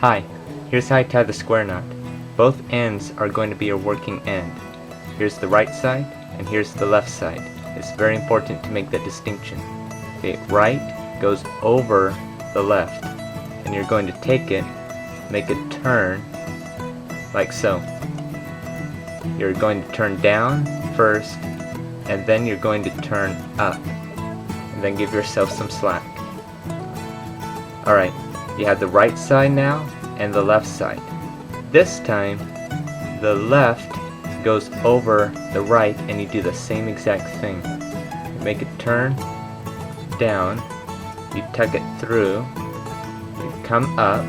Hi, here's how I tie the square knot. Both ends are going to be your working end. Here's the right side and here's the left side. It's very important to make that distinction. Okay, right goes over the left, and you're going to take it, make it turn like so. You're going to turn down first, and then you're going to turn up, and then give yourself some slack. Alright, you have the right side now and the left side. This time the left goes over the right, and you do the same exact thing. You make it turn down, you tuck it through, you come up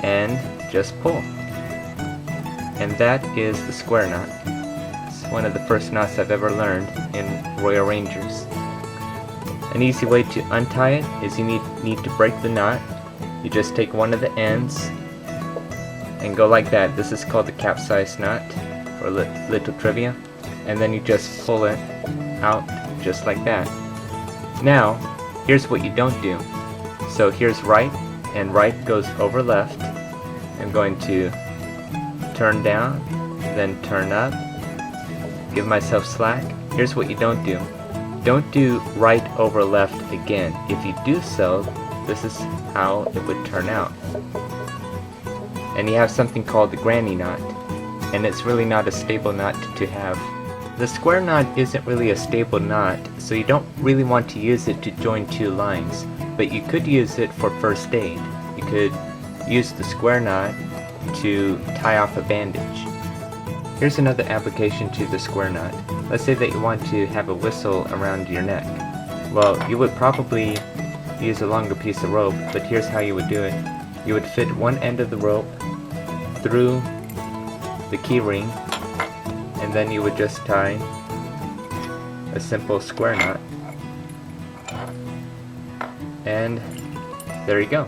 and just pull. And that is the square knot. It's one of the first knots I've ever learned in Royal Rangers. An easy way to untie it is you need to break the knot. You just take one of the ends and go like that. This is called the capsize knot, or little trivia. And then you just pull it out just like that. Now, here's what you don't do. So here's right, and right goes over left. I'm going to turn down, then turn up, give myself slack. Here's what you don't do. Don't do right over left again. If you do so, this is how it would turn out. And you have something called the granny knot, and it's really not a stable knot to have. The square knot isn't really a stable knot, so you don't really want to use it to join two lines, but you could use it for first aid. You could use the square knot to tie off a bandage. Here's another application to the square knot. Let's say that you want to have a whistle around your neck. Well, you would probably use a longer piece of rope, but here's how you would do it. You would fit one end of the rope through the key ring, and then you would just tie a simple square knot, and there you go.